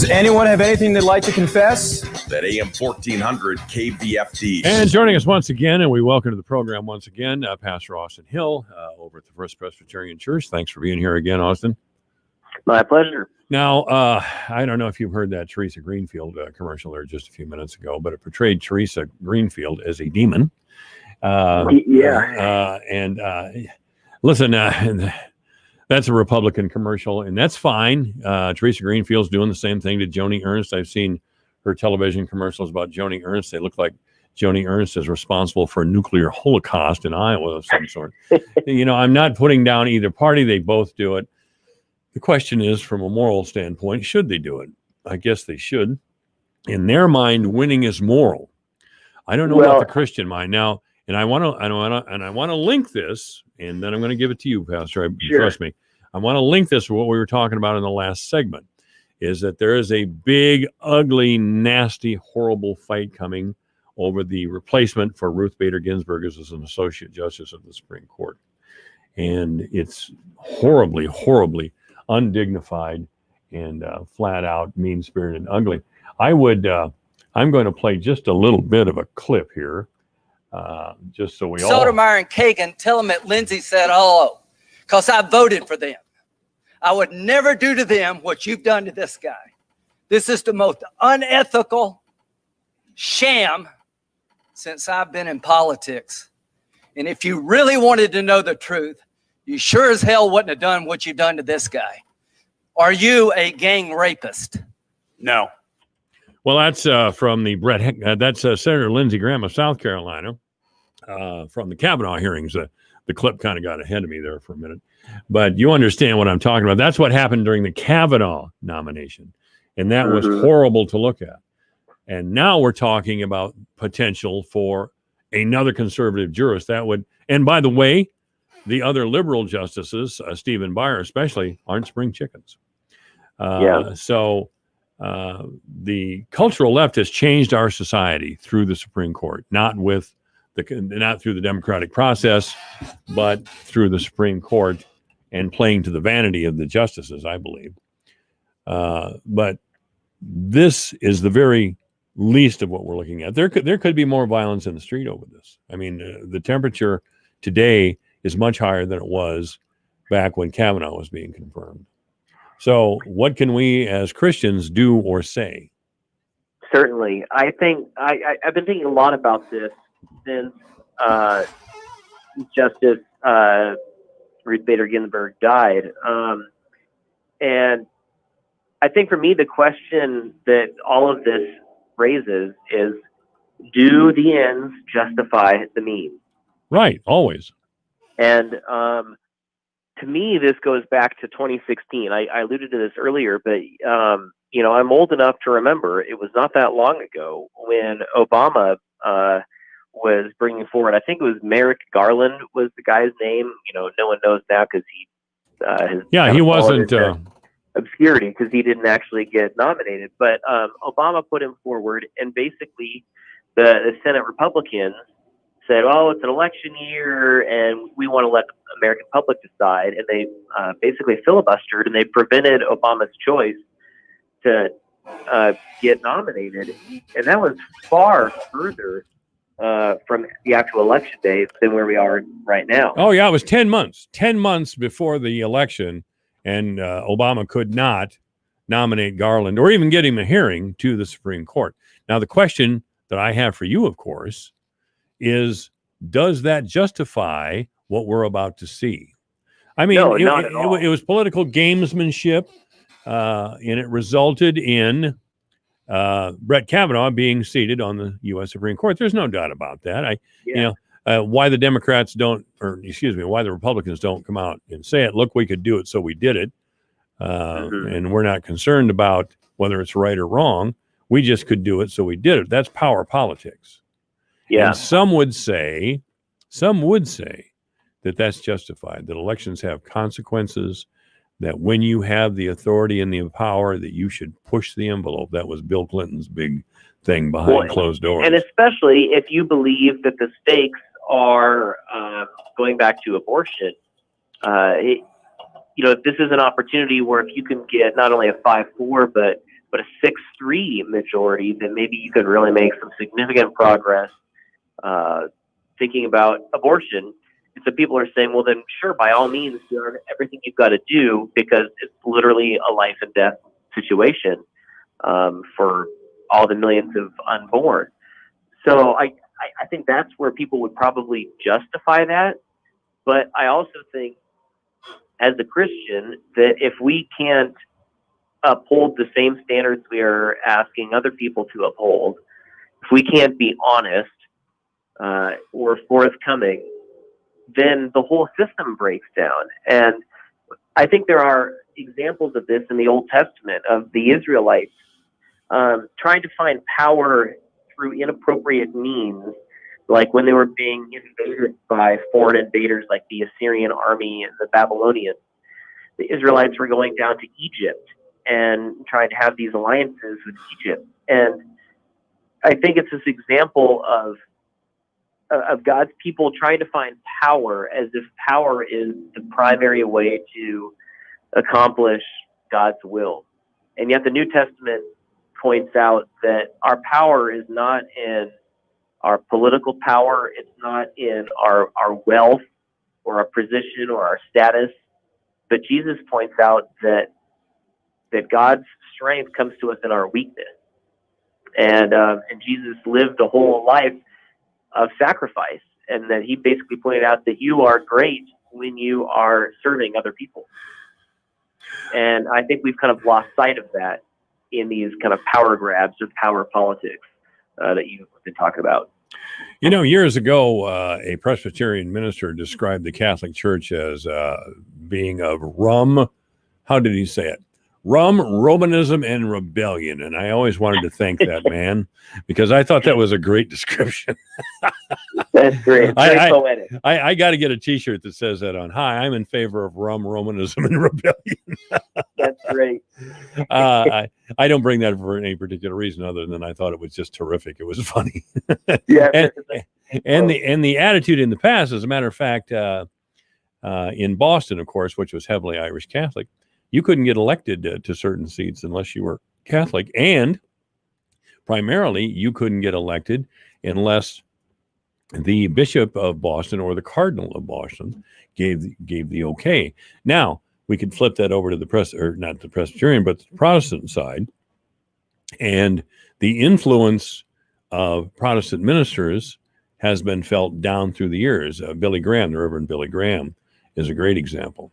Does anyone have anything they'd like to confess? That AM 1400 KVFD. And joining us once again, and we welcome to the program once again, Pastor Austin Hill over at the First Presbyterian Church. Thanks for being here again, Austin. My pleasure. Now, I don't know if you've heard that Teresa Greenfield commercial there just a few minutes ago, but it portrayed Teresa Greenfield as a demon. Listen, that's a Republican commercial, and that's fine. Teresa Greenfield's doing the same thing to Joni Ernst. I've seen her television commercials about Joni Ernst. They look like Joni Ernst is responsible for a nuclear holocaust in Iowa of some sort. I'm not putting down either party. They both do it. The question is, from a moral standpoint, should they do it? I guess they should. In their mind, winning is moral. I don't know about the Christian mind now, and I want to link this, and then I'm going to give it to you, Pastor. Trust me. I want to link this with what we were talking about in the last segment. Is that there is a big, ugly, nasty, horrible fight coming over the replacement for Ruth Bader Ginsburg as an Associate Justice of the Supreme Court, and it's horribly, horribly undignified and flat out mean-spirited and ugly. I'm going to play just a little bit of a clip here, just so we all... Sotomayor and Kagan, tell them that Lindsay said hello, because I voted for them. I would never do to them what you've done to this guy. This is the most unethical sham since I've been in politics. And if you really wanted to know the truth, you sure as hell wouldn't have done what you've done to this guy. Are you a gang rapist? No. Well, that's from the that's Senator Lindsey Graham of South Carolina from the Kavanaugh hearings. The clip kind of got ahead of me there for a minute, but you understand what I'm talking about. That's what happened during the Kavanaugh nomination, and that was horrible to look at. And now we're talking about potential for another conservative jurist that would, and by the way, the other liberal justices, Stephen Breyer especially, aren't spring chickens. So the cultural left has changed our society through the Supreme Court, not through the democratic process, but through the Supreme Court and playing to the vanity of the justices, I believe. But this is the very least of what we're looking at. There could be more violence in the street over this. I mean, the temperature today is much higher than it was back when Kavanaugh was being confirmed. So what can we as Christians do or say? Certainly. I think I've been thinking a lot about this since Justice Ruth Bader Ginsburg died. And I think for me, the question that all of this raises is, do the ends justify the means? Right, always. And to me, this goes back to 2016. I alluded to this earlier, but I'm old enough to remember it was not that long ago when Obama was bringing forward. I think it was Merrick Garland was the guy's name. No one knows now because he wasn't obscurity because he didn't actually get nominated. But Obama put him forward, and basically the Senate Republicans said, "Oh, it's an election year, and we want to let the American public decide." And they basically filibustered, and they prevented Obama's choice to get nominated. And that was far further from the actual election day than where we are right now. Oh, yeah, it was 10 months. 10 months before the election, and Obama could not nominate Garland or even get him a hearing to the Supreme Court. Now, the question that I have for you, of course, is, does that justify what we're about to see? I mean, no, not at all. It was political gamesmanship, and it resulted in Brett Kavanaugh being seated on the U.S. Supreme Court. There's no doubt about that. Why the Democrats why the Republicans don't come out and say it. Look, we could do it, so we did it, and we're not concerned about whether it's right or wrong. We just could do it, so we did it. That's power politics. Yeah. And some would say that that's justified, that elections have consequences, that when you have the authority and the power, that you should push the envelope. That was Bill Clinton's big thing behind closed doors. And especially if you believe that the stakes are going back to abortion, this is an opportunity where if you can get not only a 5-4, but but a 6-3 majority, then maybe you could really make some significant progress thinking about abortion. And so people are saying, well, then sure, by all means, do everything you've got to do, because it's literally a life and death situation for all the millions of unborn. So I think that's where people would probably justify that. But I also think, as a Christian, that if we can't uphold the same standards we are asking other people to uphold, if we can't be honest or forthcoming, then the whole system breaks down. And I think there are examples of this in the Old Testament of the Israelites trying to find power through inappropriate means, like when they were being invaded by foreign invaders like the Assyrian army and the Babylonians. The Israelites were going down to Egypt and trying to have these alliances with Egypt. And I think it's this example of God's people trying to find power, as if power is the primary way to accomplish God's will. And yet the New Testament points out that our power is not in our political power, it's not in our wealth or our position or our status, but Jesus points out that God's strength comes to us in our weakness. And Jesus lived a whole life of sacrifice, and that he basically pointed out that you are great when you are serving other people. And I think we've kind of lost sight of that in these kind of power grabs or power politics that you've been talking about. You know, years ago, a Presbyterian minister described the Catholic Church as being of rum. How did he say it? Rum, Romanism, and rebellion. And I always wanted to thank that man, because I thought that was a great description. That's great. Very poetic. I got to get a T-shirt that says that on. Hi, I'm in favor of rum, Romanism, and rebellion. That's great. I don't bring that for any particular reason other than I thought it was just terrific. It was funny. Yeah. and the attitude in the past, as a matter of fact, in Boston, of course, which was heavily Irish Catholic, you couldn't get elected to certain seats unless you were Catholic. And primarily, you couldn't get elected unless the Bishop of Boston or the Cardinal of Boston gave the okay. Now, we could flip that over to not the Presbyterian, but the Protestant side. And the influence of Protestant ministers has been felt down through the years. Billy Graham, the Reverend Billy Graham, is a great example.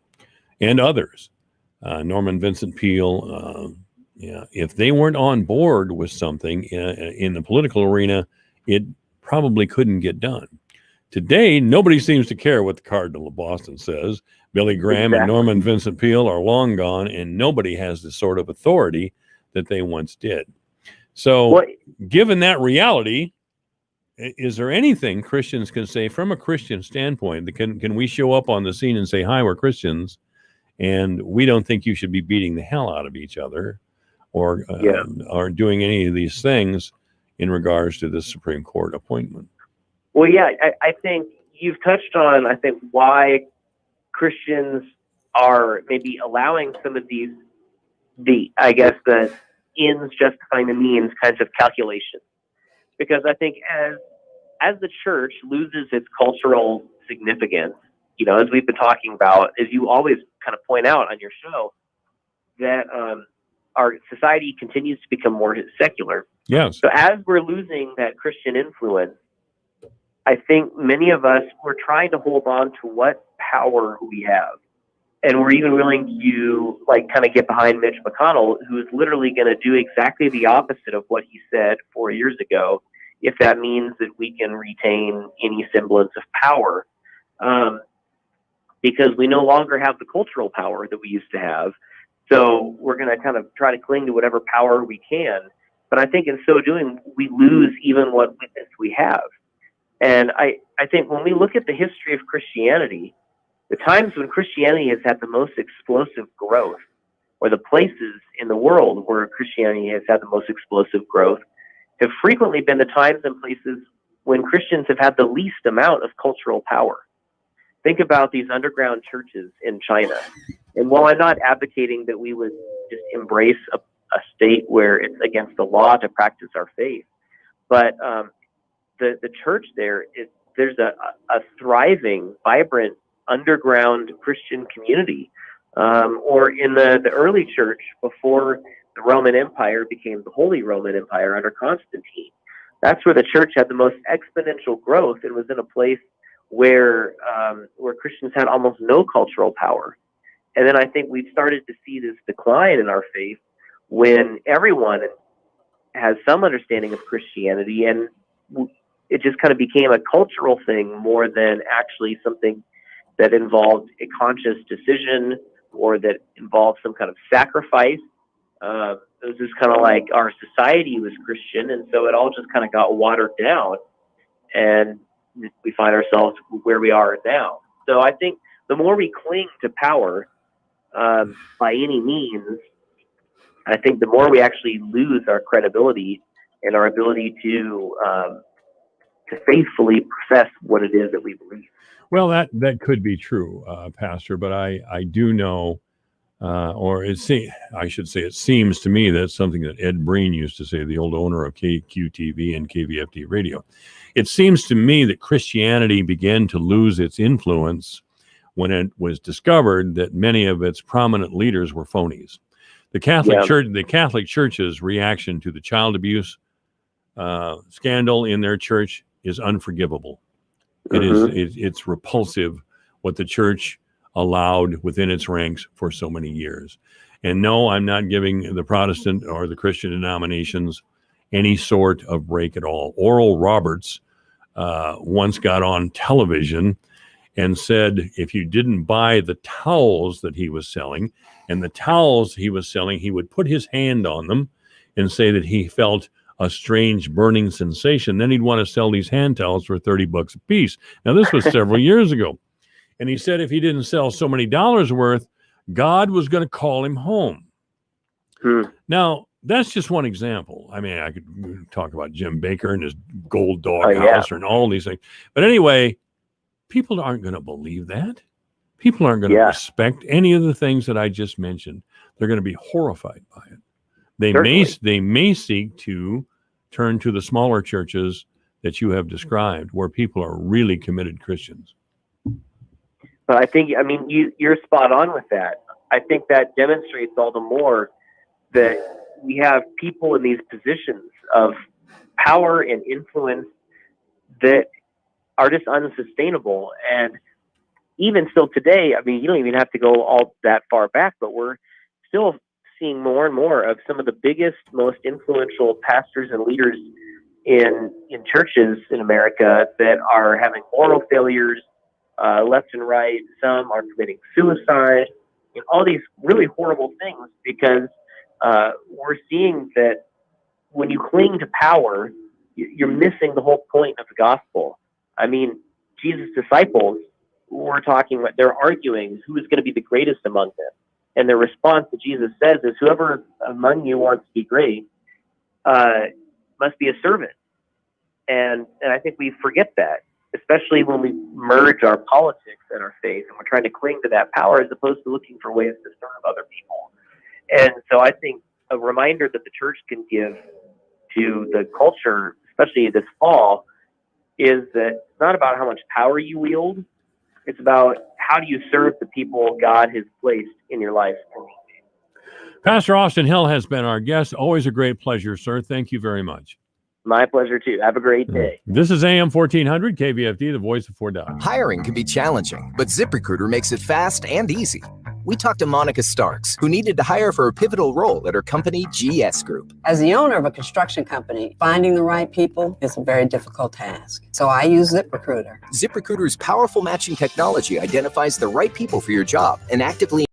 And others. Norman Vincent Peale, if they weren't on board with something in the political arena, it probably couldn't get done. Today, nobody seems to care what the Cardinal of Boston says. Billy Graham and Norman Vincent Peale are long gone, and nobody has the sort of authority that they once did. So, given that reality, is there anything Christians can say from a Christian standpoint? Can we show up on the scene and say, hi, we're Christians, and we don't think you should be beating the hell out of each other or doing any of these things in regards to the Supreme Court appointment? Well, yeah, I think you've touched on, why Christians are maybe allowing some of these, the ends justifying the means kinds of calculations. Because I think as the church loses its cultural significance, as we've been talking about, as you always kind of point out on your show, that our society continues to become more secular. Yes. So as we're losing that Christian influence, I think many of us, we're trying to hold on to what power we have. And we're even willing to kind of get behind Mitch McConnell, who is literally going to do exactly the opposite of what he said 4 years ago, if that means that we can retain any semblance of power. Because we no longer have the cultural power that we used to have. So we're going to kind of try to cling to whatever power we can. But I think in so doing, we lose even what witness we have. And I think when we look at the history of Christianity, the times when Christianity has had the most explosive growth, or the places in the world where Christianity has had the most explosive growth, have frequently been the times and places when Christians have had the least amount of cultural power. Think about these underground churches in China. And while I'm not advocating that we would just embrace a state where it's against the law to practice our faith. But the church there's a thriving, vibrant, underground Christian community. Or in the early church, before the Roman Empire became the Holy Roman Empire under Constantine, that's where the church had the most exponential growth and was in a place where Christians had almost no cultural power. And then I think we've started to see this decline in our faith when everyone has some understanding of Christianity, and it just kind of became a cultural thing more than actually something that involved a conscious decision or that involved some kind of sacrifice. It was just kind of like our society was Christian, and so it all just kind of got watered down, and we find ourselves where we are now. So I think the more we cling to power by any means, I think the more we actually lose our credibility and our ability to faithfully profess what it is that we believe. Well, that could be true, Pastor, but I do know, I should say, it seems to me that's something that Ed Breen used to say, the old owner of KQTV and KVFD radio. It seems to me that Christianity began to lose its influence when it was discovered that many of its prominent leaders were phonies. The Catholic Church's reaction to the child abuse scandal in their church is unforgivable. It's repulsive what the church allowed within its ranks for so many years. And no, I'm not giving the Protestant or the Christian denominations any sort of break at all. Oral Roberts once got on television and said if you didn't buy the towels that he was selling, and the towels he was selling, he would put his hand on them and say that he felt a strange burning sensation. Then he'd want to sell these hand towels for $30 a piece. Now, this was several years ago. And he said if he didn't sell so many dollars worth, God was going to call him home. Now, that's just one example. I mean, I could talk about Jim Baker and his gold dog house and all these things. But anyway, people aren't going to believe that. People aren't going to respect any of the things that I just mentioned. They're going to be horrified by it. They may seek to turn to the smaller churches that you have described, where people are really committed Christians. But I think, you're spot on with that. I think that demonstrates all the more that we have people in these positions of power and influence that are just unsustainable. And even still today, you don't even have to go all that far back, but we're still seeing more and more of some of the biggest, most influential pastors and leaders in churches in America that are having moral failures left and right. Some are committing suicide and all these really horrible things, because we're seeing that when you cling to power, you're missing the whole point of the gospel. Jesus' disciples were they're arguing who is going to be the greatest among them. And the response that Jesus says is, whoever among you wants to be great must be a servant. And I think we forget that, especially when we merge our politics and our faith, and we're trying to cling to that power as opposed to looking for ways to serve other people. And so I think a reminder that the church can give to the culture, especially this fall, is that it's not about how much power you wield. It's about how do you serve the people God has placed in your life. Pastor Austin Hill has been our guest. Always a great pleasure, sir. Thank you very much. My pleasure, too. Have a great day. This is AM 1400, KVFD, the voice of Fort Dodge. Hiring can be challenging, but ZipRecruiter makes it fast and easy. We talked to Monica Starks, who needed to hire for a pivotal role at her company, GS Group. As the owner of a construction company, finding the right people is a very difficult task. So I use ZipRecruiter. ZipRecruiter's powerful matching technology identifies the right people for your job and actively